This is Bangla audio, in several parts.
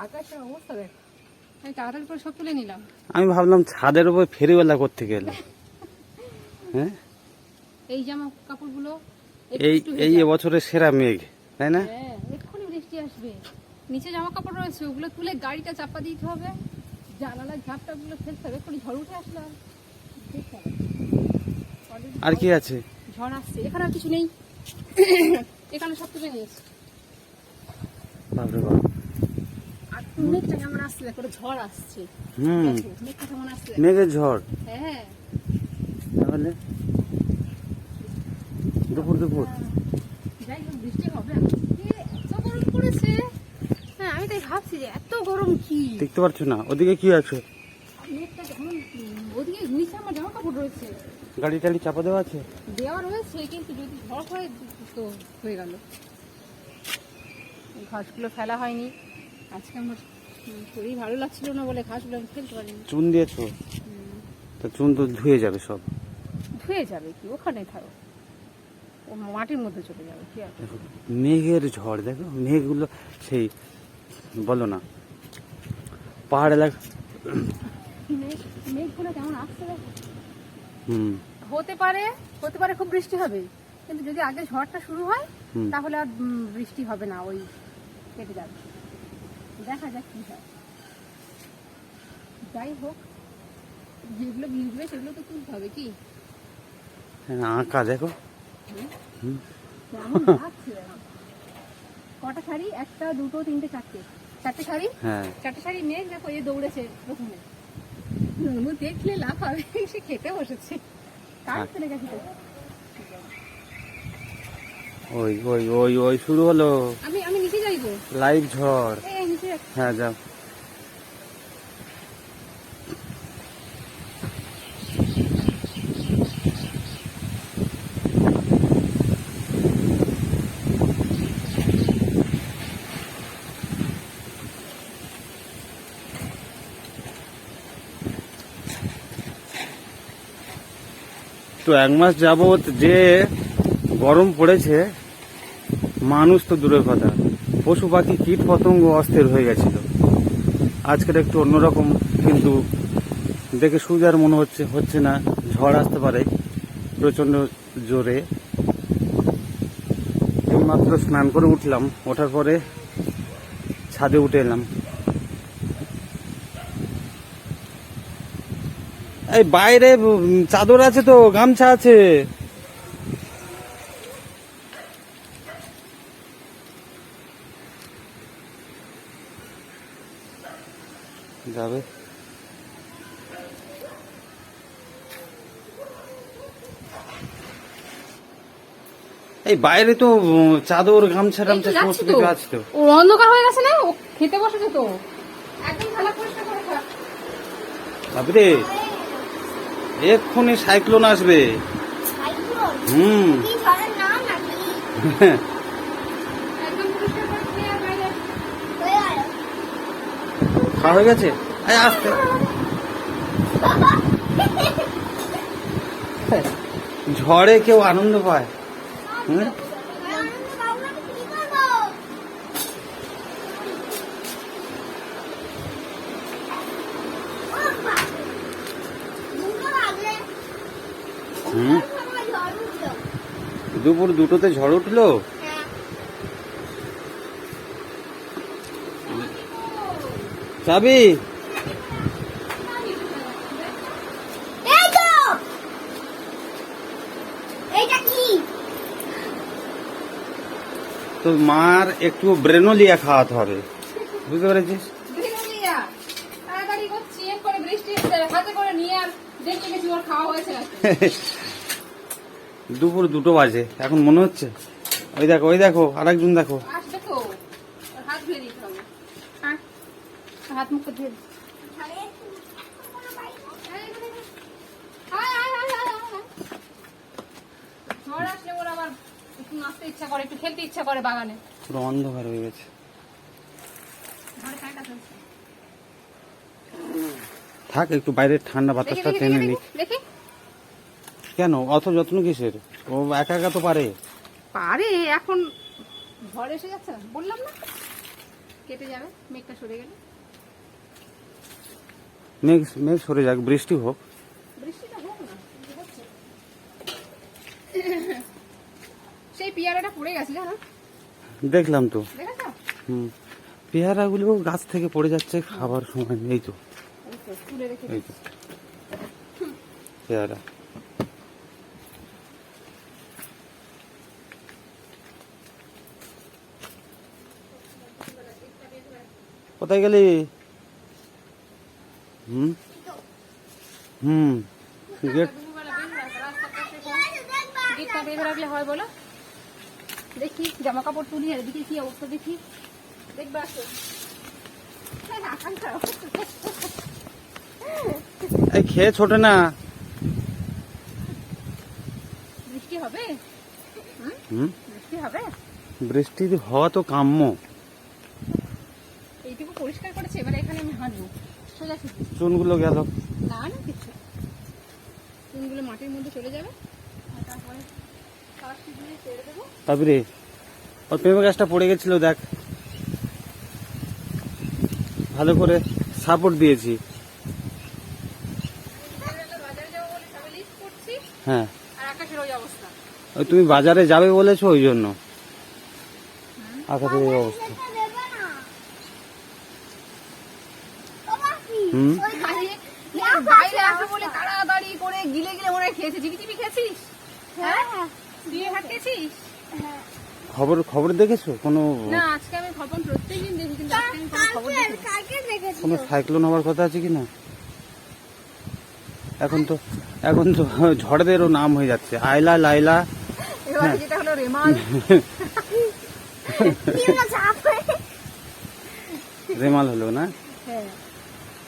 আকাশের অবস্থা দেখ, আমি তাড়াতাড়ি করে সব তুলে নিলাম। আমি ভাবলাম ছাদের উপর ফেরিওয়ালা করতে গেলে। হ্যাঁ, এই জামা কাপড়গুলো এই এবছরের সেরা মেঘ, তাই না? হ্যাঁ, এক্ষুনি বৃষ্টি আসবে। নিচে জামা কাপড় রয়েছে, ওগুলো তুলে গাড়িটা চাপা দিতে হবে, জানালার ঝাপটাগুলো ফেলতে হবে। এক্ষুনি ঝড় উঠে আসলে দেখতে হবে। আর কি আছে? ঝড় আসছে, এখানে আর কিছু নেই। এখানে সব তুলে নিয়েছে। বাপরে বাপ, আর মেঘটা কেমন আসছে দেখো, ঝড় আসছে। মেঘটা কেমন আসছে, মেঘের ঝড়। হ্যাঁ, তাহলে দুপুর যাই হোক বৃষ্টি হবে। এত গরম পড়েছে। হ্যাঁ, আমি তাই ভাবছি যে এত গরম কি দেখতে পাচ্ছ না? ওদিকে কি আছে? মেঘটা যখন ওদিকে নিচে আমার জামা কাপড় রয়েছে, গাড়ি টাড়ি চাপা দেওয়া আছে, দেওয়া রয়েছে, কিন্তু যদি ঝড় হয় তো হয়ে গেল। ঘাসগুলো ফেলা হয়নি আজকে, আমার শরীর ভালো লাগছিল না বলে ঘাসগুলো আমি ফেলতে পারিনি। চুন দিয়েছো তো? চুন তো ধুয়ে যাবে সব। ধুয়ে যাবে কি, ওখানে থাকো, ও মাটির মধ্যে চলে যাবে কি আর। মেঘের ঝড় দেখো, মেঘগুলো সেই বলো না পাহাড় এলাকা। মেঘগুলো কেমন আসছে দেখো। হতে পারে খুব বৃষ্টি হবে, কিন্তু যদি আগে ঝড়টা শুরু হয় তাহলে আর বৃষ্টি হবে না, ওই কেটে যাবে। দেখা যাক কি হয়। যাই হোক, যেগুলো ভিজবে সেগুলো তো তুলতে হবে কি। আঁকা দেখো। কেমন লাগছে দেখো। কটা শাড়ি, একটা দুটো তিনটে চারটে শাড়ি। হ্যাঁ, চারটে শাড়ি। মেঘ দেখো এ দৌড়েছে প্রথমে, নুনু দেখলে লাফাবে, সে খেতে বসেছে। কার চলে গেছে তো। ওই ওই ওই ওই শুরু হলো। আমি নিচে যাইবো, লাইভ ঝড়। নিচে হ্যাঁ, যাও। তো 1 মাস যাবত যে গরম পড়েছে, মানুষ তো দূরের কথা, পশু পাখি কীট পতঙ্গ অস্থির হয়ে গেছিল। আজকের একটু অন্যরকম, কিন্তু দেখে সুবিধার মনে হচ্ছে না। ঝড় আসতে পারে প্রচন্ড জোরে। এইমাত্র স্নান করে উঠলাম, ওঠার পরে ছাদে উঠে এলাম। এই বাইরে চাদর আছে তো, গামছা আছে। যাবে এই বাইরে তো চাদর গামছা টামছা সমস্ত কিছু আছে তো। ও অন্ধকার হয়ে গেছে না, ও খেতে বসেছে তো। একদম থালা পরিষ্কার করে খা। বাপরে, এক্ষুনি সাইক্লোন আসবে। একদম পরিষ্কার করে খেয়ে আর বাইরে। খাওয়া হয়ে গেছে, আসতে। ঝড়ে কেউ আনন্দ পায়? দুপুর 2টোতে ঝড় উঠলো। চাবি তো মার একটু ব্রেনোলিয়া খাওয়াতে হবে, বুঝতে পেরেছিস? দুপুর 2টো বাজে এখন মনে হচ্ছে। ওই দেখো আরেকজন দেখো। হাত মুখ ধুয়ে ঝড় আসলে ওর আবার একটু নাচতে ইচ্ছা করে, একটু খেলতে ইচ্ছা করে বাগানে। পুরো অন্ধকার হয়ে গেছে। থাক, একটু বাইরে ঠান্ডা বাতাসটা টেনে নি। কেন অত যত্ন কিসের? ও একা তো পারে। এখন ঝড় এসে যাচ্ছে না, বললাম না। কেটে যাবে মেঘটা সরে গেলে। মেঘ মেঘ সরে যাক, বৃষ্টি হোক। বৃষ্টিটা হোক না, কিন্তু হচ্ছে। সেই পেয়ারাটা পড়ে গেছে জানো, দেখলাম তো। দেখেছো? পেয়ারাগুলো গাছ থেকে পড়ে যাচ্ছে, খাবার সময় নেই তো। এই তো, তুলে রেখে এই তো পেয়ারা। কোথায় গেলি? হুম হুম গেট গেটটা বেঁধে রাখলে হয় বলো? দেখি জামা কাপড় তুলি, আর এদিকে কি অবস্থা দেখি, দেখবে আসো। আকাঙ্ক্ষা এই খেয়ে ছোটে না। বৃষ্টি হবে, বৃষ্টি হবে। বৃষ্টি হওয়া তো কাম্য। এইটুকু পরিষ্কার করেছে, এবার এখানে আমি হাঁটবো সোজা সুজি। চুনগুলো গেল। না না কিছু, চুনগুলো মাটির মধ্যে চলে যাবে, আর তারপরে কাশি দিয়ে ছেড়ে দেবো। তারপরে ওর পেঁপে গাছটা পড়ে গেছিল, দেখ ভালো করে সাপোর্ট দিয়েছি। বাজারে যাবো বলে সবাই লিস্ট করছি, হ্যাঁ, আর আকাশের ওই অবস্থা। ওই তুমি বাজারে যাবে বলেছো, ওই জন্য আকাশের এই অবস্থা। হুম বাইরে আসবে বলে তাড়াতাড়ি করে গিলে গিলে মনে হয় খেয়েছে। জিবি খেয়েছিস? হ্যাঁ, দিয়ে ভাত খেয়েছিস? খবর দেখেছো কোনো? না, আজকে আমি খবর প্রত্যেকদিন দেখি, কিন্তু আজকে আমি কোনো খবর দেখিনি। কোনো সাইক্লোন হওয়ার কথা আছে কিনা? এখন তো ঝড়েদেরও নাম হয়ে যাচ্ছে, আইলা লাইলা। এবার যেটা হলো রেমাল। রেমাল হলো না? হ্যাঁ,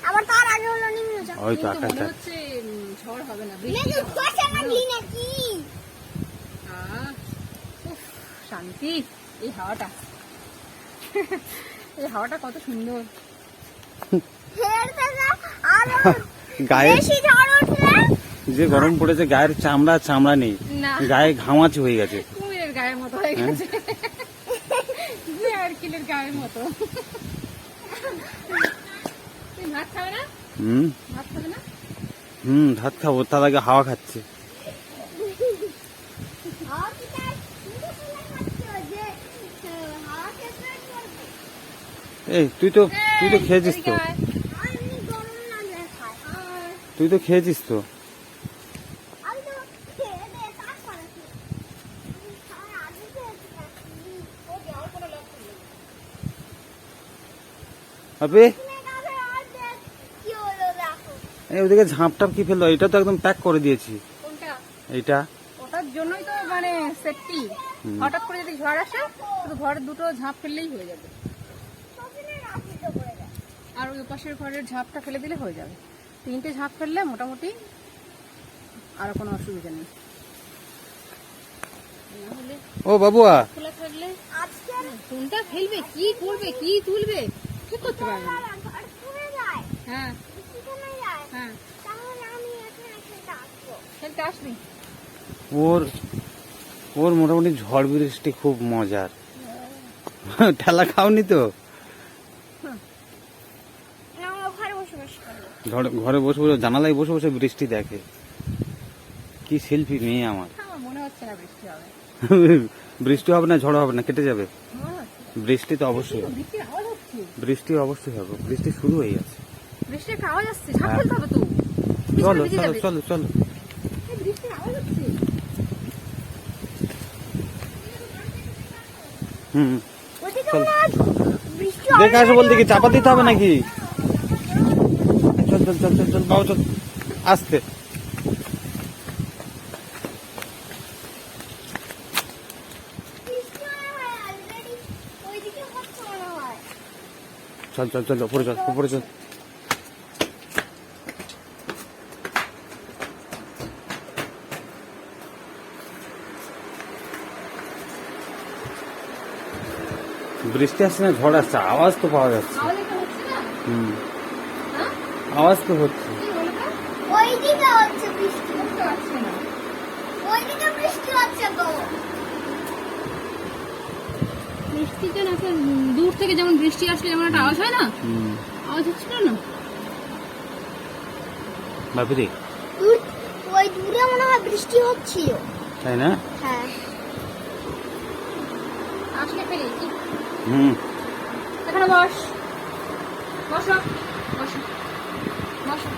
আবার তার আগে হলো নিম্নচাপ। ওই তো কিন্তু আকাশটা। মনে হচ্ছে ঝড় হবে না, মেঘ বৃষ্টি হবে। কুয়াশা লাগলি নাকি? উফ, শান্তি এই হাওয়াটা। এই হাওয়াটা কত সুন্দর। ফের দাদা আরো গায়ে বেশি ঝড় উঠলে যে গরম পড়েছে, গায়ের চামড়া নেই, না, গায়ে ঘামাচি হয়ে গেছে। কুমিরের গায়ের মতো হয়ে গেছে, নারকেলের গায়ের মতো। তুই ভাত খাবে না? হুম ভাত খাবে না? ভাত খাবো, তার আগে হাওয়া খাচ্ছে। হাওয়া কি তাই খাচ্ছ যে হাওয়া খেতে করবে? এই তুই তো খেয়েছিস তো, এদিকে আয়। আমি গরম না দেখাই। তুই তো খেয়েছিস তো। আমি তো খেয়ে দিয়ে তারপরে সারা আগে খেয়েছি নাকি? ও যাওয়ার কোনো লক্ষণ নেই। হবে কিনে গাছে অর্ধেক কি হলো দেখো। এই ওদিকে ঝাঁপটাপ কি ফেললো? এটা তো একদম প্যাক করে দিয়েছি। কোনটা? এইটা ওটার জন্যই তো মানে সেফটি। হঠাৎ করে যদি ঝড় আসে, শুধু ঘরের দুটো ঝাঁপ ফেললেই হয়ে যাবে, সবদিনে রাখি তো করে দেয়। আর ওই পাশের ঘরের ঝাঁপটা ফেলে দিলে হয়ে যাবে। 3টে ঝাঁপ ফেললে মোটামুটি আর কোনো অসুবিধা নেই। নাহলে ও বাবুয়া, খোলা থাকলে আজকে কোনটা ফেলবে, কি করবে, কি তুলবে, ঠিক করতে পারবে না। ঘর পুড়ে যায়, হ্যাঁ বৃষ্টি থেমে যায়, হ্যাঁ, তাহলে আমি এখানে খেতে আসবো। ফেলতে আসবি। ওর মোটামুটি ঝড় বৃষ্টি খুব মজার। ঠেলা খাওনি তো? আমরা ঘরে বসে বসে খাবো। ঘরে বসে বসে জানালায় বসে বসে বৃষ্টি দেখে। কি শিল্পী মেয়ে আমার। আমার মনে হচ্ছে না বৃষ্টি হবে। বৃষ্টি হবে না, ঝড় হবে না, কেটে যাবে। মনে হচ্ছে না। বৃষ্টি তো অবশ্যই হবে, বৃষ্টির আওয়াজ হচ্ছে, বৃষ্টি অবশ্যই হবে, বৃষ্টি শুরু হয়ে গেছে। বৃষ্টির একটা আওয়াজ আসছে, ঝাঁপ হ্যাঁ। ফেলতে হবে তো। চলো ভিজে চলো যাবে। চলো চলো। এই বৃষ্টির আওয়াজ হচ্ছে। হুম ওইদিকে চল। মনে হয় বৃষ্টি দেখে আসো বলতে কি চাপা দিতে হবে নাকি? চল চল চল চল চল বাবু চল, আসতে। বৃষ্টি মনে হয় already ওইদিকে হচ্ছে মনে হয়। চল চল চল উপরে চল, উপরে চল। বৃষ্টি আসছে না, ঝড় আসছে, আওয়াজ তো পাওয়া যাচ্ছে। আওয়াজ একটা হচ্ছে না? হ্যাঁ? আওয়াজ তো হচ্ছে। কি বলো তো? ওইদিকে হচ্ছে বৃষ্টি, বুঝতে পারছি না। ওইদিকে বৃষ্টি হচ্ছে তো। বৃষ্টির জন্য একটা দূর থেকে যেমন বৃষ্টি আসলে যেমন একটা আওয়াজ হয় না, হুম আওয়াজ হচ্ছিল না। বাপিরে ওই দূরে মনে হয় বৃষ্টি হচ্ছিল। তাই না? হ্যাঁ আসলে ফেলে কি হুম এখানে বস, বসো বসো বসো।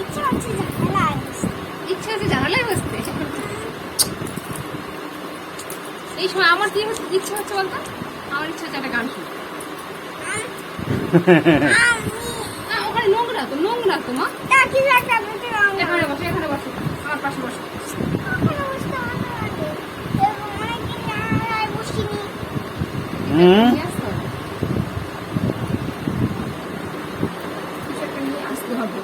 ইচ্ছা হচ্ছে জানালায় বসতে। ইচ্ছা আছে জানালায় বসতে। এই সময় আমার কি ইচ্ছা হচ্ছে বলতো? আমার ইচ্ছা হচ্ছে একটা গান শুনতে। না ওখানে নোংরা তো, নোংরা তো মা। তাকে একটা বলতে এখানে বসো, এখানে বসো, আমার পাশে বসো। ওখানে বসতে ভালো লাগে। এবং অনেকদিন জানালায় বসিনি। হুম নিয়ে আসতে হবে। কিছু একটা নিয়ে আসতে হবে।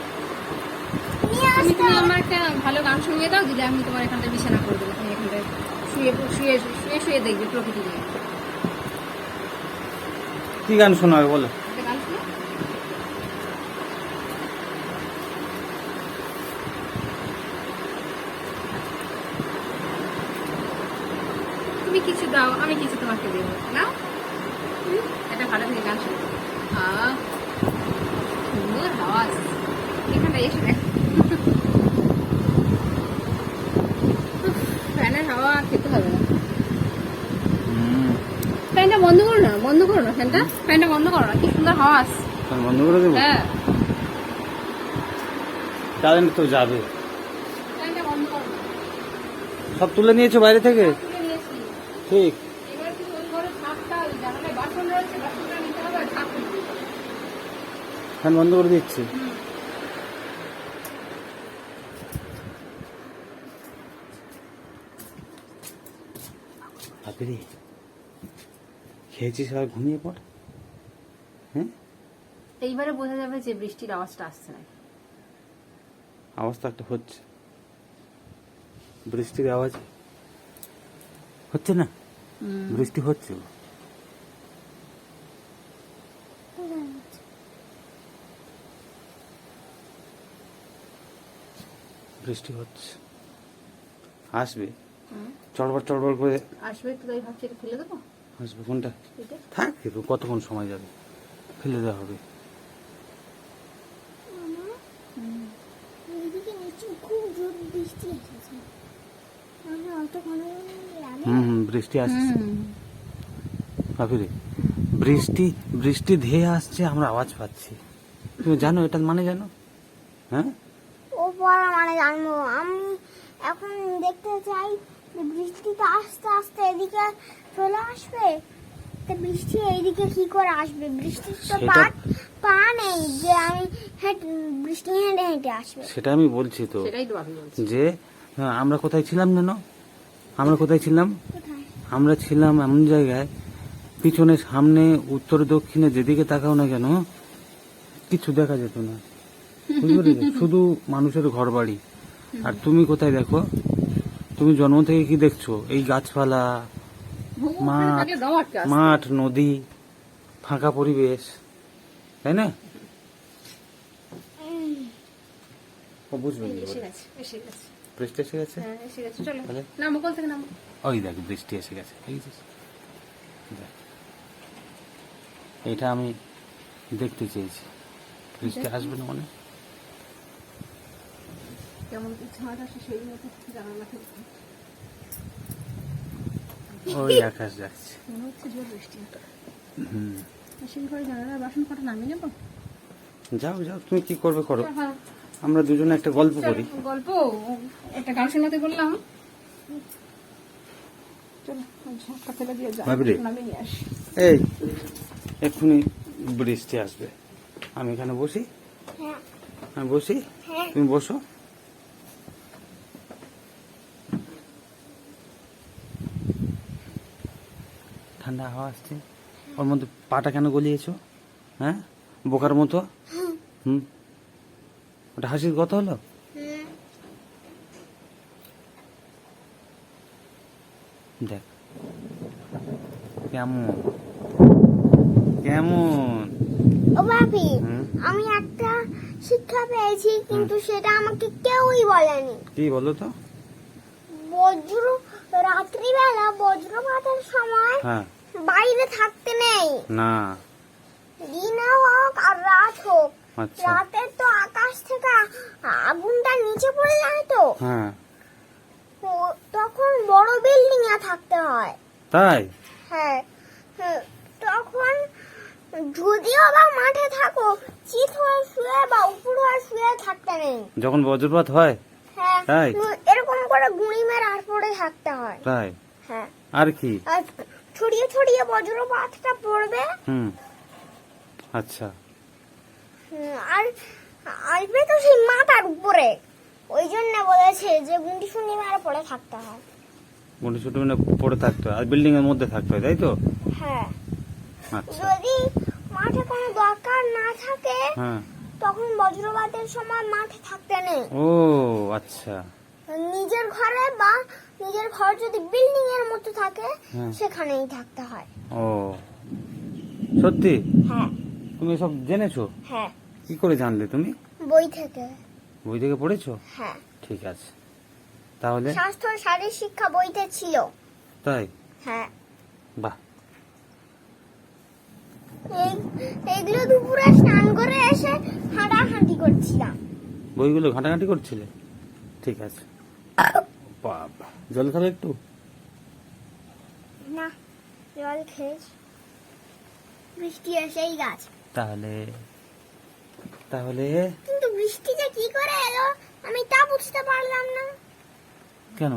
নিয়ে তুমি আসতে তুমি হবে। আমার একটা ভালো গান শুনিয়ে দাও, দিলে আমি তোমার এখানটা বিছানা করে দেবো। তুমি এখানটায় শুয়ে শুয়ে শুয়ে শুয়ে দেখবে প্রকৃতি দেখবে। কি গান শোনাবে বলো? একটা গান শুনো। তুমি কিছু দাও, আমি কিছু তোমাকে দেবো না। একটা ভালো থেকে গান শুনো। সুন্দর আওয়াজ। এখানটা এসে দেখ, ফ্যানের হাওয়া খেতে হবে না। হুম ফ্যানটা বন্ধ করো না, বন্ধ করো না ফ্যানটা, ফ্যানটা বন্ধ করো না, কি সুন্দর হাওয়া আসছে। ফ্যান বন্ধ করে দেবো? হ্যাঁ কারেন্ট তো যাবে। ফ্যানটা বন্ধ করো না। সব তুলে নিয়েছো বাইরে থেকে? তুলে নিয়েছি। ঠিক। এবার কি ওই ঘরে ছাপটা, ওই জানালায় বাসন রয়েছে, বাসনটা নিতে হবে, আর ছাপ তুলতে হবে। ফ্যান বন্ধ করে দিচ্ছি। বাপিরে খেয়েছিস আর ঘুমিয়ে পড়। হ্যাঁ এইবারে বোঝা যাবে যে বৃষ্টির আওয়াজটা আসছে না। আওয়াজ তো একটা হচ্ছে, বৃষ্টির আওয়াজ হচ্ছে না? বৃষ্টি হচ্ছে। বৃষ্টি হচ্ছে, আসবে চড়বড় চড়বড় করে আসবে তো, তাই ভাবছি এটা ফেলে দেবো। আসবে। কোনটা? এটা থাক, একটু কতক্ষণ সময় যাবে, ফেলে দেওয়া হবে। এদিকে নিচে খুব জোর বৃষ্টি এসেছে। আমি অত ঘন লাগে। হুম বৃষ্টি আসছে বাপিরে, বৃষ্টি বৃষ্টি ধেয়ে আসছে, আমরা আওয়াজ পাচ্ছি। তুমি জানো এটার মানে জানো? হ্যাঁ ও পড়া মানে জানবো। আমি এখন দেখতে চাই যে বৃষ্টিটা আস্তে আস্তে এদিকে চলে আসবে। তা বৃষ্টি এইদিকে কি করে আসবে? বৃষ্টির তো সেটা- পা নেই যে আমি বৃষ্টি হেঁটে হেঁটে আসবে। সেটা আমি বলছি তো, সেটাই তো আমি বলছি। যে আমরা কোথায় ছিলাম জানো? আমরা কোথায় ছিলাম? কোথায়? আমরা ছিলাম এমন জায়গায়, পিছনে সামনে উত্তর দক্ষিণে যেদিকে তাকাও না কেন কিছু দেখা যেত না, বুঝতে পেরেছো? শুধু মানুষের ঘর বাড়ি। আর তুমি কোথায় দেখো? তুমি জন্ম থেকে কি দেখছো? এই গাছপালা, মাঠ, মাঠ, নদী, ফাঁকা পরিবেশ, তাই না? ও বুঝবে কি এসে করে? গেছে, এসে গেছে। বৃষ্টি এসে গেছে। হ্যাঁ এসে গেছে, চলো তাহলে? নামো, কোল থেকে নামো। ওই দেখ বৃষ্টি এসে গেছে, দেখেছিস? দেখ। এটা আমি দেখতে চেয়েছি, বৃষ্টি আসবে না মানে। কেমন ঝড় আসে সেই মতো জানালা থেকে ওই আকাশ যাচ্ছে। মনে হচ্ছে জোর বৃষ্টি হবে। হুম সেই ঘরে জানালার বাসন কটা নামিয়ে নেবো। যাও যাও, তুমি কি করবে করো, হ্যাঁ আমরা দুজনে একটা গল্প করি। গল্প, একটা গান শোনাতে বললাম। চলো ঝাঁকা ফেলে দিয়ে যাও, ভাবি রে। নামিয়ে নিয়ে আসি। এই এক্ষুনি বৃষ্টি আসবে, আমি এখানে বসি, হ্যাঁ আমি বসি, হ্যাঁ তুমি বসো। ঠান্ডা হাওয়া আসছে, ওর মধ্যে পাটা কেন গলিয়েছো? হ্যাঁ বোকার মতো। হুম ওটা হাসির কথা হলো? হ্যাঁ। দেখ কেমন কেমন। ও ভাবি, হুম? আমি একটা শিক্ষা পেয়েছি কিন্তু সেটা আমাকে কেউই বলেনি। কি বলো তো? বজ্র রাত্রিবেলা বজ্রপাতের সময় হ্যাঁ বাইরে বাইরে থাকতে নেই, না। দিন হোক আর রাত হোক। আচ্ছা। রাতে তো আকাশ থেকে আগুনটা নিচে পড়ে যায় তো, হ্যাঁ, তখন বড় বিল্ডিং এ থাকতে হয়। তাই? হ্যাঁ, তখন যদিও বা মাঠে থাকো, চিত হয়ে শুয়ে বা উপর হয়ে শুয়ে থাকতে নেই। যখন বজ্রপাত হয়? হ্যাঁ, তাই? এরকম করে গুঁড়ি মেরে আর পড়ে থাকতে হয়। তাই? হ্যাঁ, আর কি? আর ছড়িয়ে ছড়িয়ে বজ্রপাতটা পড়বে। হুম, আচ্ছা। আর আসবে তো সেই মাথার উপরে। ওই জন্য বলেছে যে গুঁড়ি শুনি মেরে পড়ে থাকতে হয়। গুঁড়ি ছুটি মানে পড়ে থাকতে হয়, আর বিল্ডিং এর মধ্যে থাকতে হয়, তাই তো? হ্যাঁ, আচ্ছা। যদি মাঠে কোনো দরকার না থাকে, হ্যাঁ। তখন বজ্রপাতের সময় মাঠে থাকতে নেই। ও আচ্ছা। নিজের ঘরে বা নিজের ঘর যদি বিল্ডিং এর মতো থাকে, হ্যাঁ। সেখানেই থাকতে হয়। ও সত্যি? হ্যাঁ, তুমি সব জেনেছো? হ্যাঁ, কি করে জানলে তুমি? বই থেকে। বই থেকে পড়েছো? হ্যাঁ, ঠিক আছে, তাহলে? স্বাস্থ্য ও শারীরিক শিক্ষা বইতে ছিল। তাই? হ্যাঁ, বাহ। এইগুলো দুপুরে স্নান করে এসে হাঁটাহাঁটি করছিলাম। বইগুলো ঘাঁটাঘাঁটি করছিলে? ঠিক আছে। বাবা, জল খাবে একটু? না, জল খেয়েছি। বৃষ্টি এসেই গাছ। তাহলে তাহলে কিন্তু বৃষ্টি যে কি করে এলো আমি তা বুঝতে পারলাম না। কেন?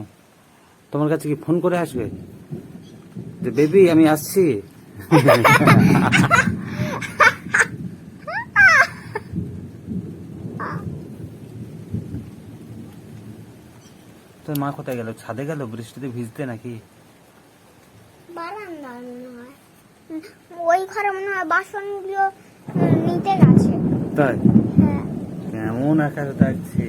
তোমার কাছে কি ফোন করে আসবে যে বেবি আমি আসছি? তোর মা কোথায় গেল? ছাদে গেল বৃষ্টিতে ভিজতে নাকি? বারান্দা মনে হয়। ওই ঘরে মনে হয় বাসনগুলো নিতে গেছে। তাই? হ্যাঁ, কেমন আকাশ থাকছে।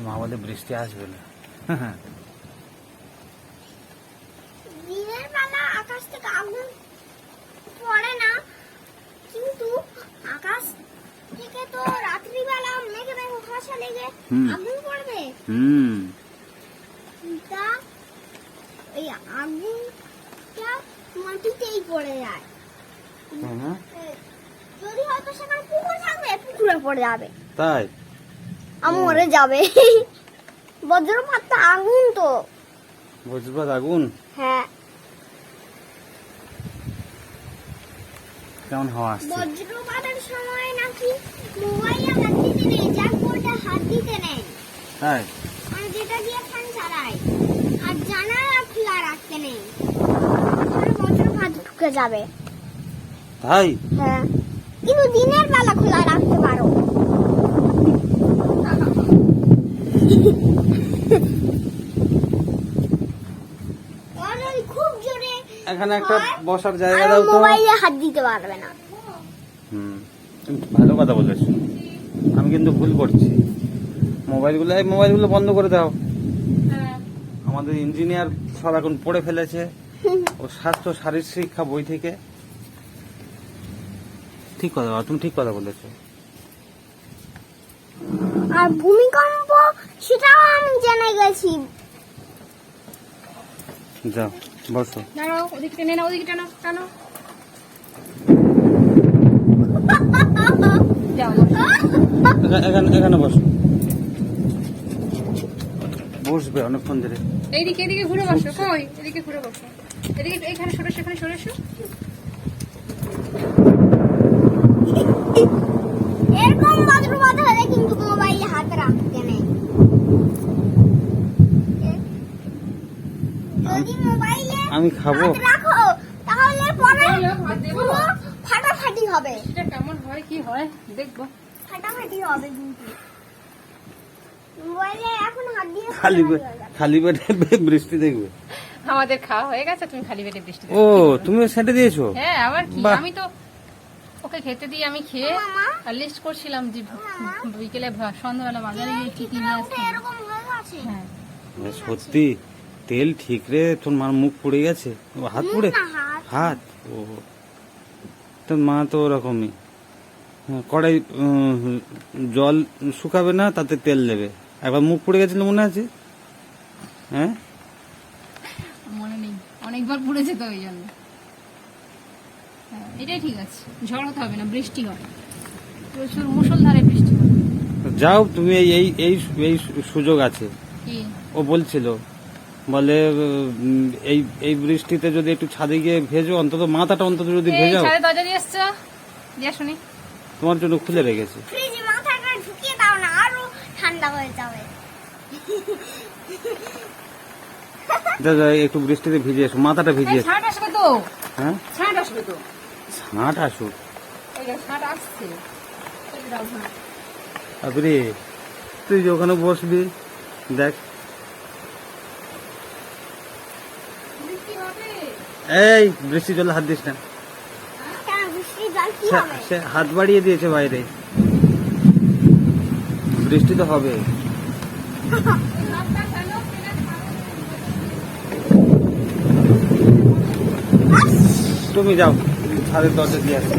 মা বলে বৃষ্টি আসবে না। দিনের বেলা আকাশ থেকে আগুন পড়ে না, কিন্তু আকাশ থেকে তো রাত্রিবেলা মেঘে মেঘে কুয়াশা লেগে হুম। আগুন পড়বে। হুম। তা এই আগুনটা মাটিতেই পড়ে যায়। তাই না? যদি হয়তো সেখানে পুকুর থাকবে, পুকুরে পড়ে যাবে, তাই? মরে যাবে। বজ্রপাত তো আগুন তো। বজ্রপাত আগুন? হ্যাঁ, কেমন হাওয়া আসছে? বজ্রপাতের সময় নাকি মোবাইলে হাত দিতে নেই, যার বোর্ডে হাত দিতে নেই, তাই? মানে যেটা দিয়ে ফ্যান চালায়। আর জানালা খোলা রাখতে নেই, তাহলে বজ্রপাত ঢুকে যাবে। তাই? হ্যাঁ, কিন্তু দিনের বেলা খোলা রাখতে পারো। খুব জোরে এখানে একটা বসার জায়গা আর দাও তো। মোবাইলে হাত দিতে পারবে না। হুম, তুমি ভালো কথা বলেছো। আমি কিন্তু ভুল করছি। মোবাইলগুলো বন্ধ করে দাও। আমাদের ইঞ্জিনিয়ার সব এখন পড়ে ফেলেছে ও স্বাস্থ্য শারীরিক শিক্ষা বই থেকে। ঠিক কথা, তুমি ঠিক কথা বলেছো। আর ভূমিকম্প সেটাও আমি জেনে গেছি। যাও বসো। দাঁড়াও, ওদিকে টেনে না, ওদিকে টানো টানো। যাও বসো। এখানে বসো। বসবে অনেকক্ষণ ধরে। এইদিকে এদিকে ঘুরে বসো। কই? এদিকে ঘুরে বসো। এদিকে এখানে সরে এসো, এখানে সরে এসো। এরকম বজ্রপাত হলে কিন্তু মোবাইলে হাত রাখতে নেই। যদি মোবাইলে আমি খাবো। হাত রাখো তাহলে পরে হাত দেবো? পুরো ফাটাফাটি হবে। এটা কেমন হয় কি হয় দেখবো। ফাটাফাটি হবে কিন্তু মোবাইলে এখন হাত দিয়ে খালি পেটে বৃষ্টি দেখবে। আমাদের খাওয়া হয়ে গেছে, তুমি খালি পেটে বৃষ্টি ও তুমিও সেটা দিয়েছো? হ্যাঁ, আবার কি, বাহ। আমি তো ওকে খেতে দিয়ে আমি খেয়ে মামা। লিস্ট করছিলাম যে বিকেলে সন্ধ্যাবেলা বাজারে গিয়ে কি কি নিয়ে আসতে হবে। এরকম হয়ে গেছে। হ্যাঁ, সত্যি তেল ঠিক রে, তোর মার মুখ পুড়ে গেছে। ও, হাত পুড়ে? না, হাত। হাত? ও তোর মা তো ওরকমই। হ্যাঁ, কড়াই জল শুকাবে না, তাতে তেল দেবে। একবার মুখ পুড়ে গেছিল মনে আছে? হ্যাঁ, মনে নেই, অনেকবার পড়েছে তো ওই জন্য। হ্যাঁ, এটাই ঠিক আছে, ঝড় হতে হবে না, বৃষ্টি হয়, প্রচুর মুষলধারে বৃষ্টি হয়। যাও তুমি, এই এই এই এই সুযোগ আছে। কি ও বলছিল, বলে এই এই বৃষ্টিতে যদি একটু ছাদে গিয়ে ভেজো, অন্তত মাথাটা অন্তত যদি এই ভেজাও। ছাদে দরজা দিয়ে এসছো, দিয়ে শুনি। তোমার জন্য খুলে রেখেছি। ফ্রিজে মাথাটা ঢুকিয়ে দাও না, আরো ঠান্ডা হয়ে যাবে। যা যা, একটু বৃষ্টিতে ভিজে এসো, মাথাটা ভিজে এসো। ছাট আসবে তো, হ্যাঁ, ছাট আসবে তো, ছাঁট আসুক। এই যে ছাট আসছে, এই যে দাও ছাট। তারপরে তুই যে ওখানে বসবি, দেখ বৃষ্টি হবে। এই বৃষ্টি জলে হাত দিস না। কেন বৃষ্টির জল কি সে- হবে? সে হাত বাড়িয়ে দিয়েছে বাইরে, বৃষ্টি তো হবে। হাতটা ফেলো, ফেলে তুমি যাও, ছাদের দরজা দিয়ে আসো।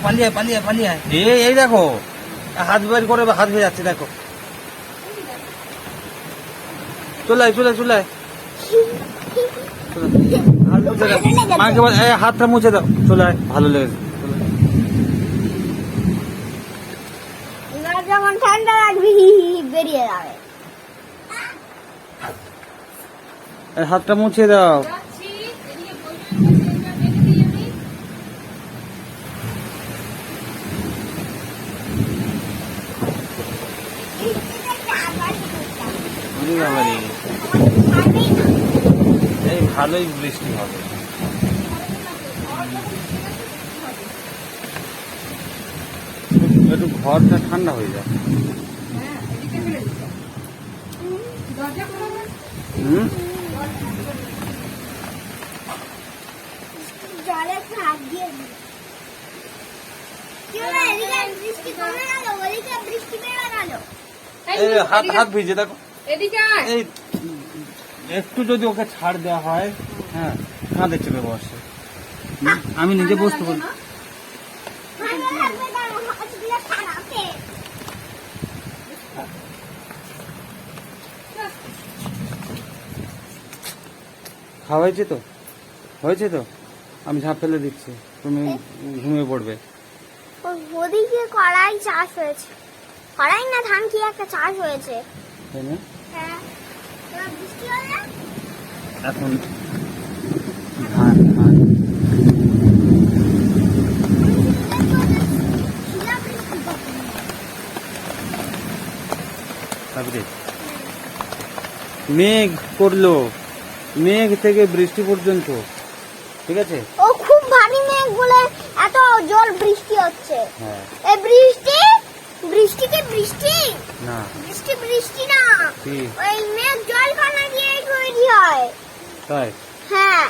পালিয়ে পালিয়ে পালিয়ে এই দেখো, হাত বের করে হাত হয়ে যাচ্ছে, দেখো। চলে আয়, চলে আয়, চলে আয়। চলে আয়। হাত মুছে দাও। মাকে বল, এই হাতটা মুছে দাও, চলে আয়, ভালো লেগেছে। চলে আয়। এবার যখন ঠান্ডা লাগবে বেরিয়ে যাবে। এই হাতটা মুছে দাও। যাচ্ছি, এদিকে বইয়ের কাছে এটা রেখে দিই আমি। ওরে বাবারে, এই ভালোই বৃষ্টি হবে। একটু ঘরটা ঠান্ডা হয়ে যায়। হ্যাঁ, এদিকে ফেলে দিতে। দরজা খোলা না? হুম, জলে একটু হাত দিয়ে দিই। কি হলো, এদিকে বৃষ্টি কমে গেল, ওদিকে বৃষ্টি বেড়ে গেল। এই হাত হাত ভিজে দেখো। এদিকে আয়। এই একটু যদি ওকে ছাড় দেওয়া হয়, হ্যাঁ, কাঁধে চেপে বসে। আমি নিজে বসতে পারি। ঠান্ডা লাগবে না, হাতগুলো ছাড়াতে। খাওয়া হয়েছে তো, হয়েছে তো, আমি ঝাঁপ ফেলে দিচ্ছি, তুমি ঘুমিয়ে পড়বে। ওদিকে কড়াই চাষ হয়েছে, কড়াই না ধান কি একটা চাষ হয়েছে। তাই না? হ্যাঁ, এবার বৃষ্টি হলে এখন ধান ধান শিলা বৃষ্টি হবে। তারপরে মেঘ করলো, মেঘ থেকে বৃষ্টি পর্যন্ত, ঠিক আছে। ও খুব ভারী মেঘ বলে এত জল বৃষ্টি হচ্ছে। হ্যাঁ, এই বৃষ্টি, বৃষ্টি কি বৃষ্টি? না বৃষ্টি বৃষ্টি না, কি ওই মেঘ জল কানা দিয়ে তৈরি হয়। তাই? হ্যাঁ,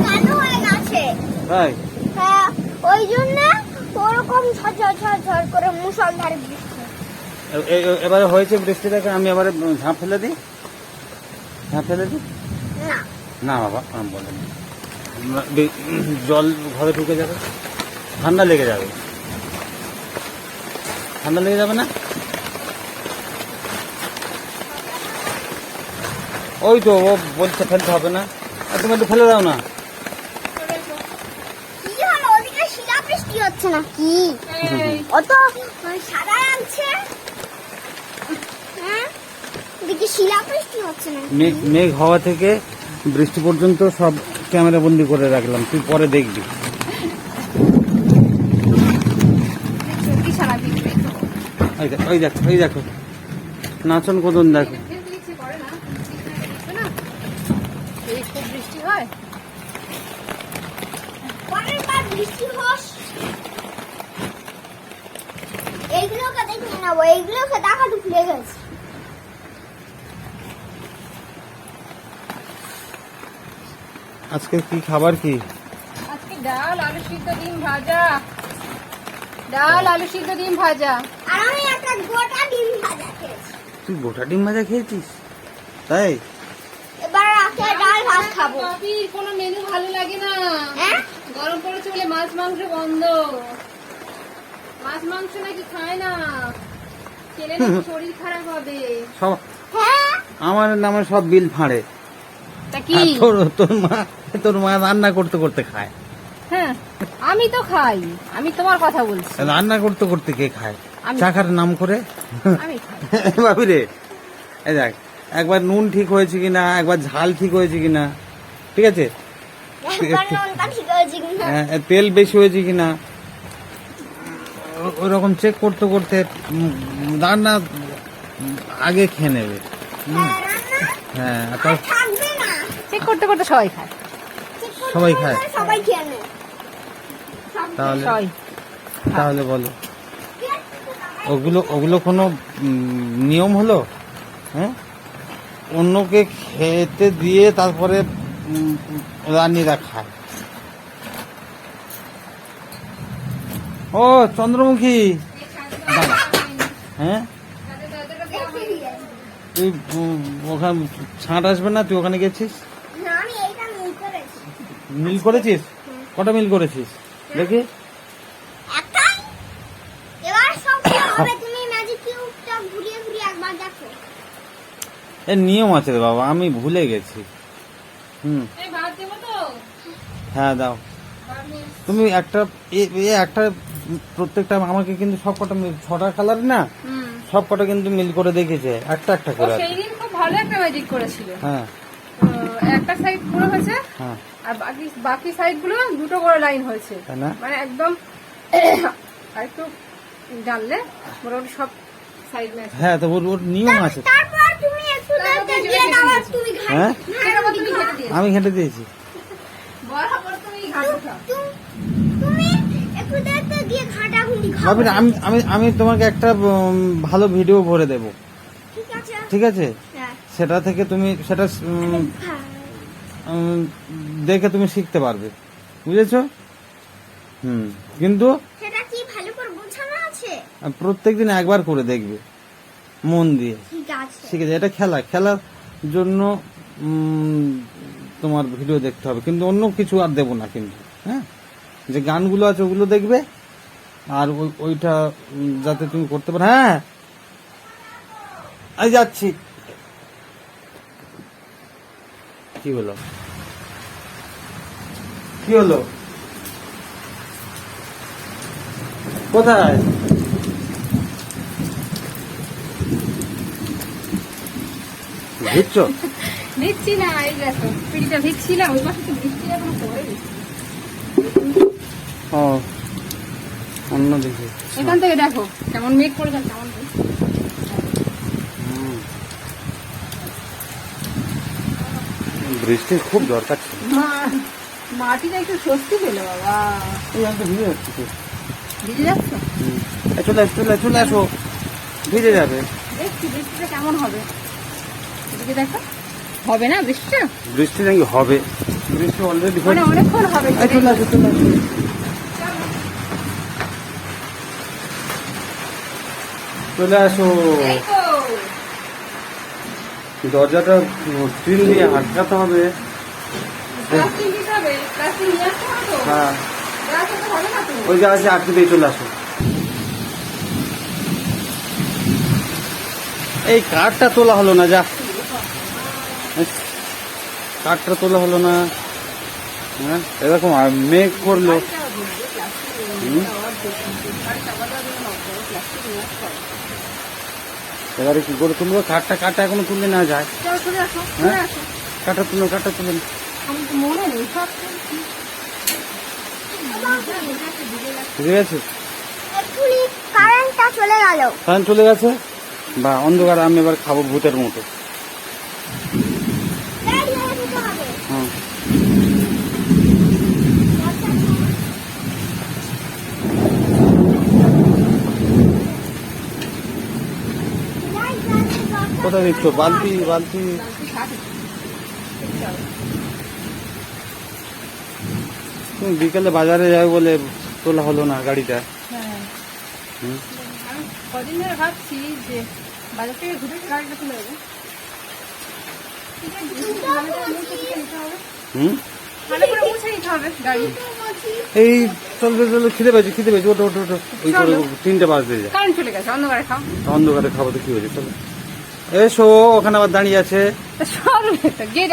কালো হয়ে গেছে। তাই হ্যাঁ, ওই জন্য ওরকম ঝরঝর ঝরঝর করে মুষলধারে বৃষ্টি। এবারে হয়েছে বৃষ্টি দেখে আমি এবারে ঝাঁপ ফেলে দিই, ঝাঁপ ফেলে দিই। না, না বাবা, আমি বলেন, জল ঘরে ঢুকে যাবে, ঠান্ডা লেগে যাবে, ঠান্ডা লেগে যাবে না? ওই তো ও বলছে ফেলতে হবে না, আর তুমি একটু ফেলে দাও না। কি হলো, ওদিকে শিলা বৃষ্টি হচ্ছে না কি? এই, অত সাদা লাগছে। হ্যাঁ, ওদিকে শিলা বৃষ্টি হচ্ছে না। মেঘ হওয়া থেকে বৃষ্টি পর্যন্ত সব ক্যামেরা বন্দি করে রাখলাম, তুই পরে দেখবি। সত্যি সারা ভিজবে তো। ওই দেখ, ওই দেখো, ওই দেখো, নাচন কদন দেখো। ফেলতে ইচ্ছে করে না, বুঝবে না? এই খুব বৃষ্টি হয়। পরের বার বৃষ্টি হোস, এইগুলোকে দেখে নেবো, এইগুলোকে দেখাতে ভুলে গেছি। আজকে কি খাবার কি? আজকে ডাল, আলু সিদ্ধ, ডিম ভাজা। ডাল, আলু সিদ্ধ, ডিম ভাজা। আর আমি একটা গোটা ডিম ভাজা খেয়েছি। তুই গোটা ডিম ভাজা খেয়েছিস? তাই? এবার রাতে ডাল ভাত খাবো। বাপির কোনো মেনু ভালো লাগে না। হ্যাঁ, গরম পড়েছে বলে মাছ মাংস বন্ধ। মাছ মাংস নাকি খায় না। খেলে নাকি শরীর খারাপ হবে। সব হ্যাঁ আমার নামে সব বিল ফাঁড়ে। তা কি? আর তোর মা রান্না করতে করতে খায়। হ্যাঁ আমি তো খাই, আমি তোমার কথা বলছি। রান্না করতে করতে কে খায়? আমি। চাকার নাম করে। আমি খাই। ভাবি রে, এই দেখ, একবার নুন ঠিক হয়েছে কিনা, একবার ঝাল ঠিক হয়েছে কিনা, ঠিক আছে, একবার নুনটা ঠিক হয়েছে কিনা তেল বেশি হয়েছে কিনা, ওই রকম চেক করতে করতে রান্না আগে খেয়ে নেবে। হ্যাঁ, রান্না হ্যাঁ, আর থাকবে না চেক করতে করতে সবাই খায়। ঠিক করতে সবাই করতে খায়। সবাই খেয়ে নেয় তাহলে সবাই। তাহলে বলো, ওগুলো ওগুলো কোনো নিয়ম হলো? হ্যাঁ, অন্যকে খেতে দিয়ে তারপরে রানীরা খায়। ও চন্দ্রমুখী, দাঁড়া। হ্যাঁ, তুই ওখানে ছাঁট আসবে না? তুই ওখানে গেছিস, না আমি এইটা মিল করেছি মিল করেছিস? কটা মিল করেছিস দেখি? একটাই এবার সব কি হবে তুমি ম্যাজিক কিউবটা ঘুরিয়ে ঘুরিয়ে একবার দেখো এর নিয়ম আছে রে বাবা, আমি ভুলে গেছি। এই ভাত দেবো তো? হ্যাঁ দাও। তুমি একটা একটা প্রত্যেকটা আমাকে কিন্তু সব কটা মিল, 6টা কালার না, হুম। সব কটা কিন্তু মিল করে দেখেছে, একটা একটা ও করে আর কি। সেই দিন খুব ভালো একটা ম্যাজিক করেছিল। হ্যাঁ একটা সাইড পুরো হয়েছে হ্যাঁ, আর বাকি বাকি সাইড গুলো দুটো করে লাইন হয়েছে। তাই না? মানে একদম আরেকটু জানলে মোটামুটি সব সাইড ম্যাচ। হ্যাঁ, তো ওর ওর নিয়ম আছে। তারপর তুমি একটু তারপর দেখতে তুমি দিয়ে যেটা দাও আর শিখেছো। তুমি হ্যাঁ, সেরকম তুমি ঘেটে দিয়েছো। আমি ঘেঁটে দিয়েছি। বরাবর তুমি ঘাটো খাও। তুমি একটু দেখতে দিয়ে ঘাটাঘুটি খাও ভাবি আমি আমি আমি তোমাকে একটা ভালো ভিডিও ভরে দেব, ঠিক আছে ঠিক আছে? হ্যাঁ সেটা থেকে তুমি সেটা দেখে তুমি শিখতে পারবে, বুঝেছো? কিন্তু সেটা কি ভালো করে বোঝানো আছে প্রত্যেকদিন একবার করে দেখবে মন দিয়ে, ঠিক আছে ঠিক আছে? এটা খেলার জন্য তোমার ভিডিও দেখতে হবে, কিন্তু অন্য কিছু আর দেবো না কিন্তু। হ্যাঁ, যে গানগুলো আছে ওগুলো দেখবে, আর ওইটা যাতে তুমি করতে পারো। হ্যাঁ, আমি যাচ্ছি। কি হলো, কি হলো, কোথায়? ভিজছো? ভিজছি না, এই দেখো পিড়িটা ভিজছিলাম, ওই পাশে তো বৃষ্টি এখন পড়েনি। ও, অন্যদিকে। এখান থেকে দেখো কেমন মেঘ করে যাচ্ছে, কেমন মেঘ। বৃষ্টির খুব দরকার ছিল। মাটিটা একটু স্বস্তি পেলো বাবা। এই আমি তো ভিজে যাচ্ছি তো। ভিজে যাচ্ছ? চলে আসো, ভিজে যাবে। দেখছি বৃষ্টিটা কেমন হবে। এদিকে দেখো, হবে না বৃষ্টিটা? বৃষ্টি নাকি হবে, বৃষ্টি অলরেডি মানে অনেকক্ষণ হবে। চলে আসো, চলে আসো, চলে আসো। এই তো। দরজাটা স্টিল দিয়ে আটকাতে হবে। প্লাস্টিক দিতে হবে, প্লাস্টিক নিয়ে আসতে হবে তো। হ্যাঁ, গাছ তো হবে না তো। ওই যে আছে, আটকে দিয়ে চলে আসো। এই কাঠটা তোলা হলো না, যা কাঠটা তোলা হলো না। হ্যাঁ, এরকম মেঘ করলো। এবারে কি করে তুলবো? কাঠটা এখনো তুলে না যায়। চলো চলে আসো, চলে হ্যাঁ? আসো। কাঠটা তুলো। আমি তো মনে নেই সব। ঠিক আছে, এক্ষুনি কারেন্টটা চলে গেল কারেন্ট চলে গেছে, বা অন্ধকার। আমি এবার খাবো ভূতের মতো। দাঁড়িয়ে দিতে হবে হ্যাঁ, কোথায় দিচ্ছ? বালতি তুমি বিকেলে বাজারে যাবে বলে তোলা হলো না গাড়িটা। হ্যাঁ, হুম। আমি কদিন ধরে ভাবছি যে বাজার থেকে ঘুরে গাড়িটা তুলে দেবো। হুম, ভালো করে মুছে নিতে হবে গাড়ি। আছি। এই চলো চলো, খিদে পেয়েছি, ওটো ওটো ওটো। ওই করে চলো। 3টে বাজতে যায়, কারেন্ট চলে গেছে, অন্ধকারে খাও। অন্ধকারে খাবো তো কি হয়েছে, চলো। এসো, ওখানে আবার দাঁড়িয়ে আছে। সরো, গেট